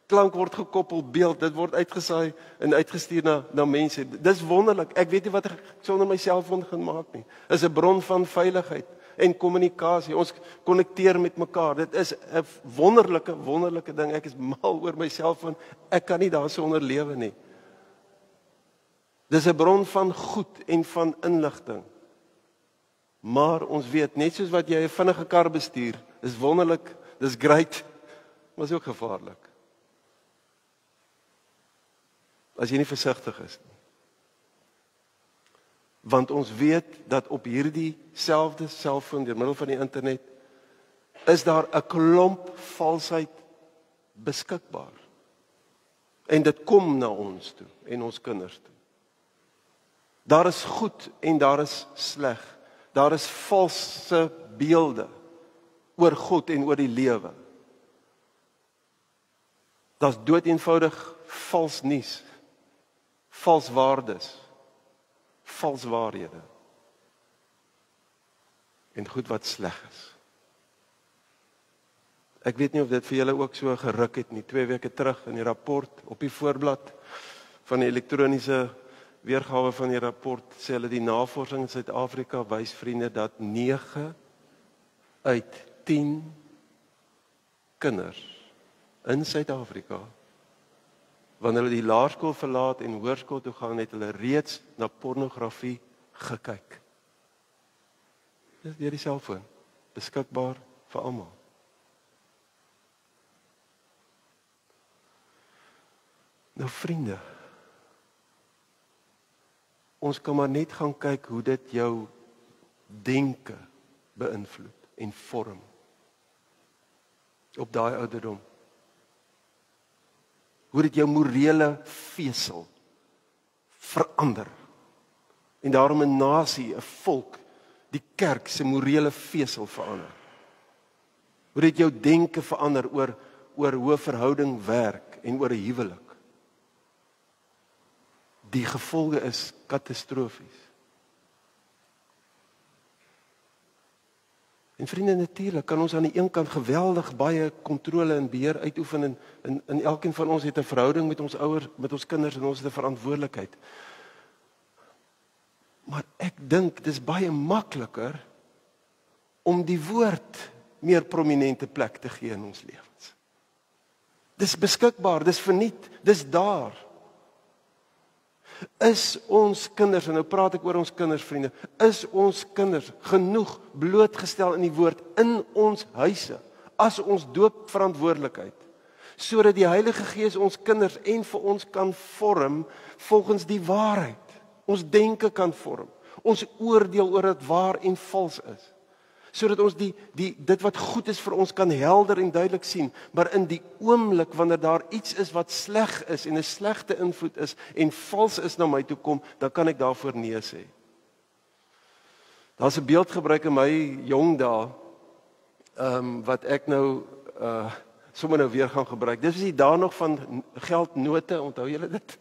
S1: Klank word gekoppel, beeld, dit word uitgesaai en uitgestuur na mense. Dis wonderlik. Ek weet nie wat ek sonder my selfoon gaan maak nie. Is 'n bron van veiligheid en kommunikasie. Ons konnekteer met mekaar. Dit is 'n wonderlike ding. Ek is mal oor my selfoon. Ek kan nie daarsonder lewe nie. Dis 'n bron van goed en van inligting. Maar ons weet, net soos wat jy 'n vinnige kar bestuur, is wonderlik, dis great, maar is ook gevaarlik. As jy nie versigtig is nie. Want ons weet dat op hierdie selfde selfoon deur middel van die internet is daar 'n klomp valsheid beskikbaar. En dit kom na ons toe en ons kinders toe. Daar is goed en daar is sleg. Daar is valse beelde oor God en oor die lewe. Daar's doeteenvoudig vals nuus, vals waardes, vals waarhede en goed wat sleg is. Ek weet nie of dit vir julle ook so geruk het nie. 2 weke terug in die rapport op die voorblad van die elektroniese weergawe van die rapport sê hulle die navorsing in Suid-Afrika wys, vriende, dat 9 uit 10 kinders in Suid-Afrika, wanneer hulle die laerskool verlaat en hoërskool toe gaan, het hulle reeds na pornografie gekyk. Dis deur die selfoon, beskikbaar vir almal. Nou vriende, ons kan maar net gaan kyk hoe dit jou denke beïnvloed en vorm op daai ouderdom. Hoe dit jou morele vesel verander. En daarom 'n nasie, 'n volk, die kerk se morele vesel verander. Hoe dit jou denke verander oor oor hoe 'n verhouding werk en oor 'n huwelik. Die gevolge is katastrofies. En vriende, natuurlik kan ons aan die een kant geweldig baie kontrole en beheer uitoefen en elkeen van ons het 'n verhouding met ons ouers, met ons kinders en ons het 'n verantwoordelikheid. Maar ek dink dis baie makliker om die woord meer prominente plek te gee in ons lewens. Dis beskikbaar, dis verniet, dis daar. Is ons kinders, en nou praat ek oor ons kinders, vriende, is ons kinders genoeg blootgestel in die woord in ons huise, as ons doopverantwoordelikheid, sodat die Heilige Gees ons kinders en vir ons kan vorm volgens die waarheid, ons denke kan vorm, ons oordeel oor wat waar en vals is, sodat ons dit wat goed is vir ons kan helder en duidelik sien, maar in die oomblik wanneer daar iets is wat sleg is en 'n slegte invloed is en vals is na my toe kom, dan kan ek daarvoor nee sê. Daar's 'n beeld gebruik in my jong dae, wat ek nou sommer nou weer gaan gebruik. Dis is die dae nog van geldnote, onthou julle dit?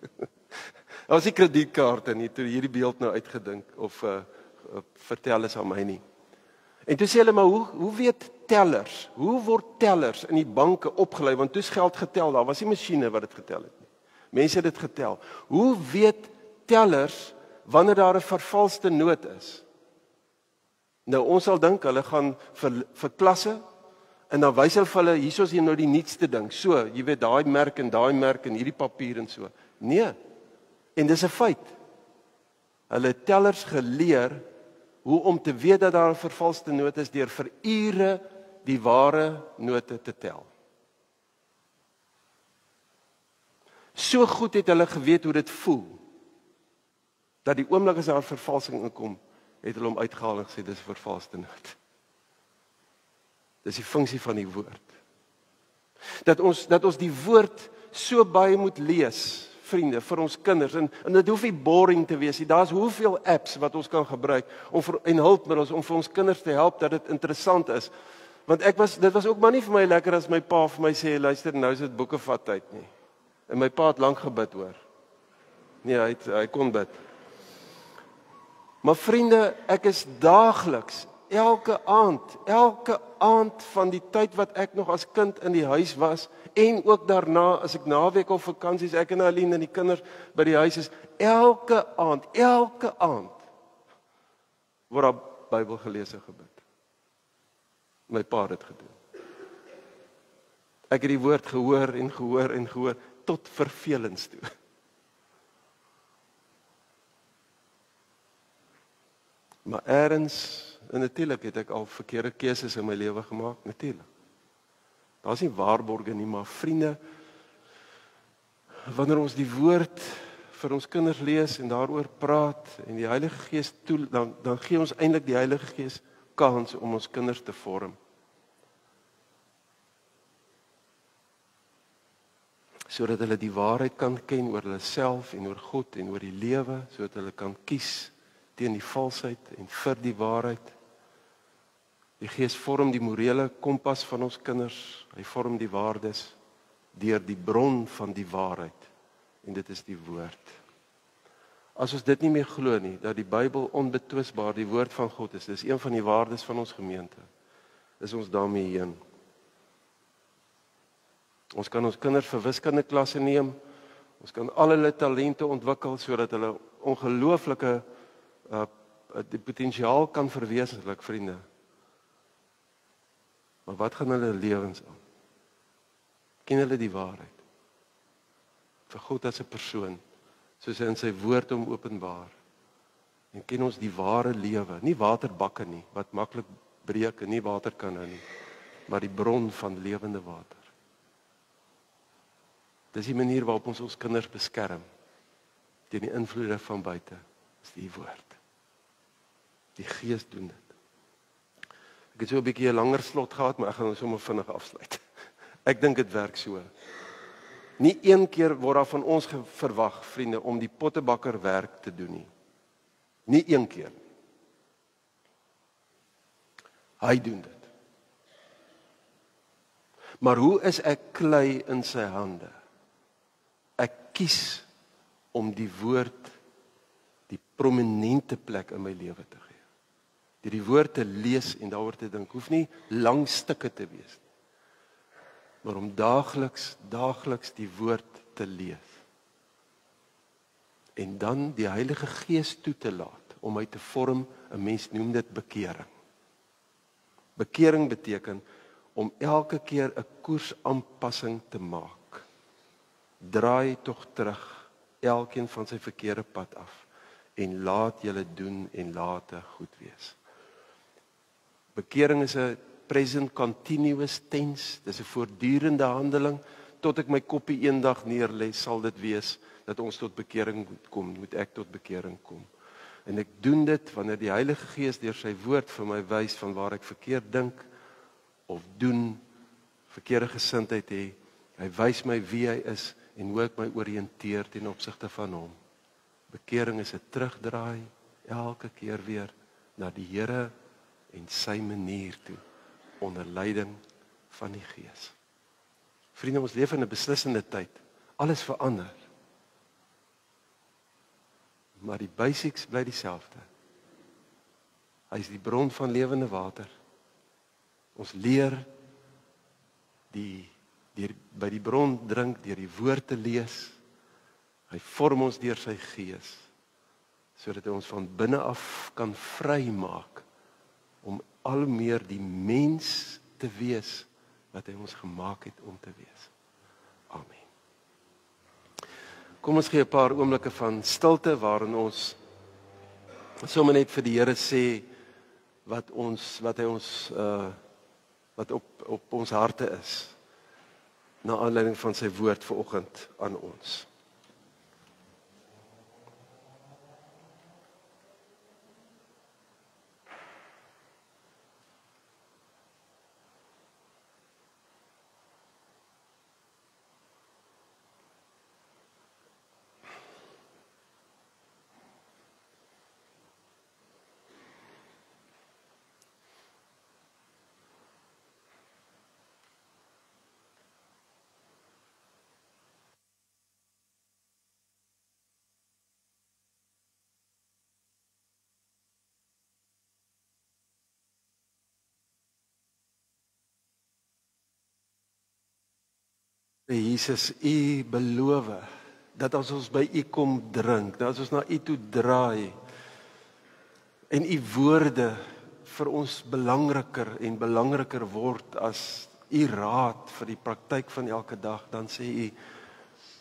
S1: Daar was nie kredietkaarte nie, toe hierdie beeld nou uitgedink of vertel is aan my nie. En toe sê hulle, maar hoe weet tellers, hoe word tellers in die banke opgelei, want toe's geld getel, daar was nie masjiene wat dit getel het nie. Mense het dit getel. Hoe weet tellers wanneer daar 'n vervalste noot is? Nou ons sal dink, hulle gaan vir klasse, en dan wys hulle vir hulle, hier is nou die nuutste ding, so, jy weet, daai merk en hierdie papier en so. Nee, en dis 'n feit. Hulle het tellers geleer, hoe om te weet dat daar 'n vervalste noot is deur vir ure die ware note te tel. So goed het hulle geweet hoe dit voel, dat die oomblik as daar vervalsing inkom, het hulle hom uitgehaal en gesê, dis 'n vervalste noot. Dis die funksie van die woord. Dat ons die woord so baie moet lees, vriende, vir ons kinders, en dit hoef nie boring te wees nie. Daar's hoeveel apps wat ons kan gebruik en hulpmiddels om vir ons kinders te help dat dit interessant is. Want dit was ook maar nie vir my lekker as my pa vir my sê, luister, nou is dit boekevat tyd nie. En my pa het lank gebid hoor. Nee, hy kon bid. Maar vriende, ek is daagliks, elke aand van die tyd wat ek nog as kind in die huis was, en ook daarna, as ek naweek of vakansies, ek en Aline en die kinders by die huis is, elke aand, word daar Bybel gelees en gebid. My pa het dit gedoen. Ek het die woord gehoor, tot vervelings toe. Maar ergens, en natuurlik het ek al verkeerde keuses in my lewe gemaak, natuurlik. Daar's nie waarborge nie, maar vriende, wanneer ons die woord vir ons kinders lees en daaroor praat en die Heilige Gees toe, dan gee ons eintlik die Heilige Gees kans om ons kinders te vorm. Sodat hulle die waarheid kan ken oor hulle self en oor God en oor die lewe, sodat hulle kan kies teen die valsheid en vir die waarheid. Die Gees vorm die morele kompas van ons kinders, hy vorm die waardes deur die bron van die waarheid, en dit is die woord. As ons dit nie meer glo nie, dat die Bybel onbetwisbaar die woord van God is, dis een van die waardes van ons gemeente, is ons daarmee heen. Ons kan ons kinders vir wiskundeklasse neem, ons kan al hulle talente ontwikkel, sodat hulle ongelooflike die potensiaal kan verwesenlik, vriende. Maar wat gaan hulle lewens aan? Ken hulle die waarheid? Vir God as 'n persoon, soos hy in sy woord hom openbaar. En ken ons die ware lewe, nie waterbakke nie, wat maklik breek en nie water kan hou nie, maar die bron van lewende water. Dis die manier waarop ons kinders beskerm teen die invloede van buite, is die woord. Die Gees doen dit. Ek het so 'n bietjie 'n langer slot gehad, maar ek gaan sommer vinnig afsluit. Ek dink dit werk so. Nie een keer word daar van ons verwag, vriende, om die pottebakker werk te doen nie. Nie een keer. Hy doen dit. Maar hoe is ek klei in sy hande? Ek kies om die woord die prominente plek in my lewe te gee. Deur die woord te lees en daaroor te dink, hoef nie lang stukke te wees nie. Maar om daagliks die woord te lees. En dan die Heilige Gees toe te laat om my te vorm, 'n mens noem dit bekering. Bekering beteken om elke keer 'n koersaanpassing te maak. Draai tog terug elkeen van sy verkeerde pad af en laat julle doen en late goed wees. Bekering is 'n present continuous tense, dis 'n voortdurende handeling. Tot ek my koppie eendag neerlê, sal dit wees dat ons tot bekering moet ek tot bekering kom. En ek doen dit wanneer die Heilige Gees deur sy woord vir my wys van waar ek verkeerd dink of doen, verkeerde gesindheid hê. Hy wys my wie hy is en hoe ek my oriënteer ten opsigte van hom. Bekering is 'n terugdraai elke keer weer na die Here en sy manier toe onder leiding van die Gees. Vriende, ons leef in 'n beslissende tyd. Alles verander. Maar die basics bly dieselfde. Hy is die bron van lewende water. Ons leer by die bron drink, deur die woord te lees. Hy vorm ons deur sy Gees, sodat hy ons van binne af kan vrymaak om al meer die mens te wees wat hy ons gemaak het om te wees. Amen. Kom ons gee 'n paar oomblikke van stilte waarin ons sommer net vir die Here sê wat op ons harte is na aanleiding van sy woord vanoggend aan ons. Jesus, U beloof dat as ons by U kom drink, dat as ons na U toe draai en U woorde vir ons belangriker word as U raad vir die praktyk van elke dag, dan sê U,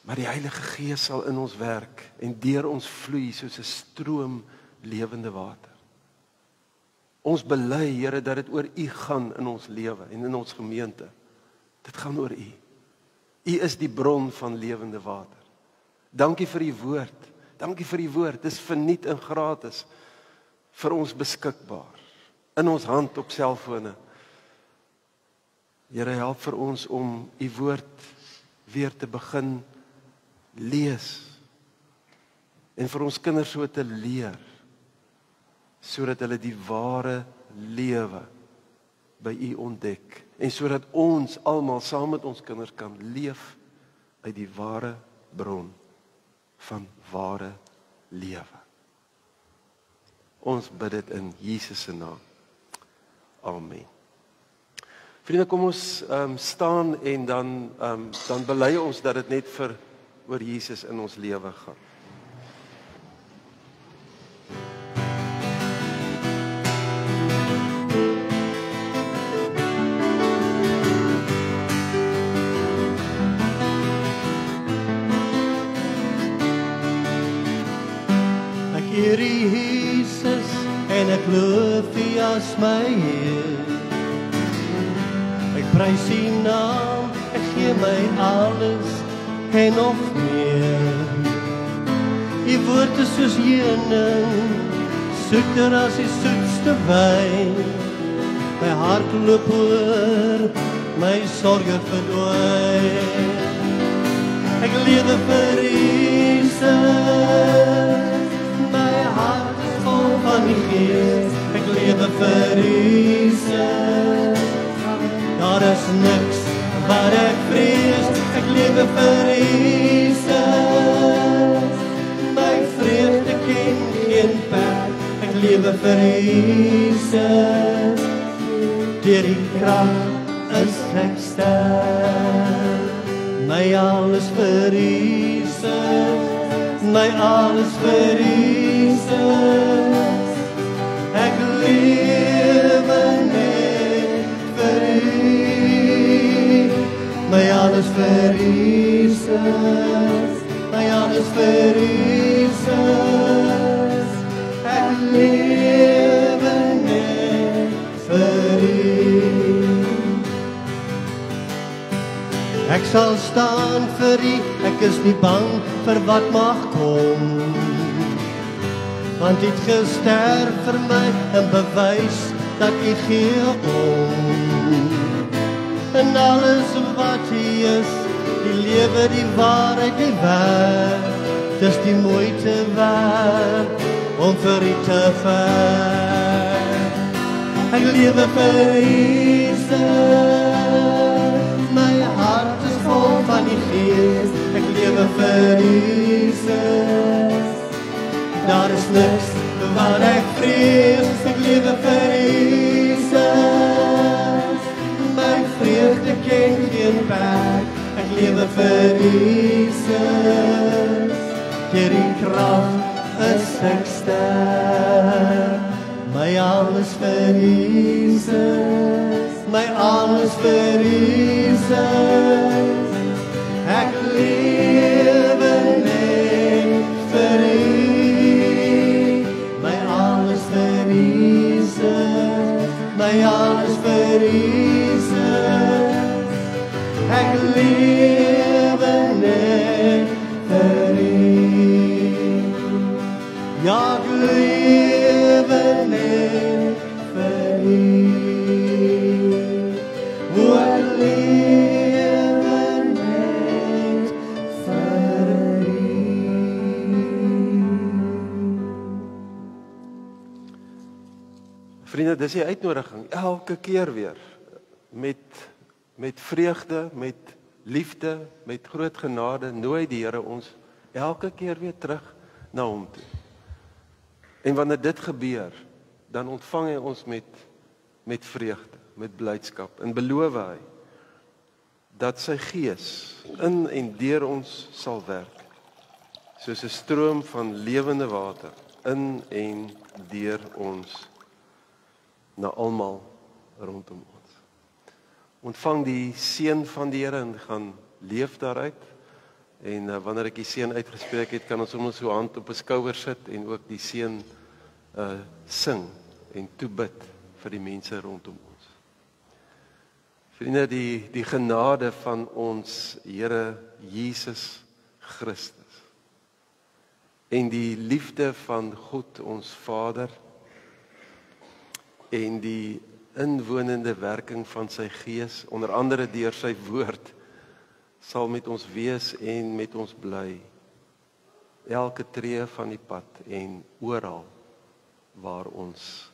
S1: maar die Heilige Gees sal in ons werk en deur ons vloei soos 'n stroom lewende water. Ons bely, Here, dat dit oor U gaan in ons lewe en in ons gemeente. Dit gaan oor U. U is die bron van lewende water. Dankie vir U woord. Dankie vir U woord. Dis verniet en gratis vir ons beskikbaar. In ons hand op selfone. Here, help vir ons om U woord weer te begin lees. En vir ons kinders so te leer, sodat hulle die ware lewe by U ontdek. En sodat ons almal saam met ons kinders kan leef uit die ware bron van ware lewe. Ons bid dit in Jesus se naam. Amen. Vriende, kom ons staan en dan bely ons dat dit net oor Jesus in ons lewe gaan.
S2: Here Jesus, en ek loof U as my Heer. Ek prys U naam, ek gee my alles en nog meer. U woord is soos heuning, soeter as die soetste wyn. My hart loop oor, my sorge verdwyn. Ek lewe vir Jesus. Van die Gees, ek lewe vir Jesus. Daar is niks waar ek vrees, ek lewe vir Jesus. My vreugde ken geen perk, ek lewe vir Jesus. Deur die krag is ek sterk. My alles vir Jesus, my alles vir Jesus. Ek lewe net vir U. My alles vir Jesus, my alles vir Jesus. Ek lewe net vir U. Ek sal staan vir U, ek is nie bang vir wat mag kom. Want U het gesterf vir my en bewys dat U gee om. En alles wat U is, die lewe, die waarheid, die werk, dis die moeite werd om vir U te werk. Ek lewe vir Jesus, my hart is vol van die Gees, ek lewe vir Jesus. Daar is niks waar ek vrees, ek lewe vir Jesus. My vreugde ken geen perk, ek lewe vir Jesus. Deur die krag is ek sterk. My alles vir Jesus, my alles vir Jesus. Ek lewe net vir U. My alles vir Jesus, my alles vir Jesus. Ek lewe net vir U. Ja, ek lewe net vir U. O, ek lewe net vir U.
S1: Vriende, dis die uitnodiging elke keer weer met vreugde, met liefde, met groot genade nooi die Here ons elke keer weer terug na hom toe. En wanneer dit gebeur, dan ontvang hy ons met vreugde, met blydskap en beloof hy dat sy Gees in en deur ons sal werk, soos 'n stroom van lewende water in en deur ons na almal rondom ons. Ontvang die seën van die Here en gaan leef daaruit. En wanneer ek die seën uitgespreek het, kan ons sommer so hand op 'n skouer sit en ook die seën sing en toebid vir die mense rondom ons. Vriende, die genade van ons Here Jesus Christus en die liefde van God ons Vader en die inwonende werking van sy Gees, onder andere deur sy woord, sal met ons wees en met ons bly, elke tree van die pad en oral waar ons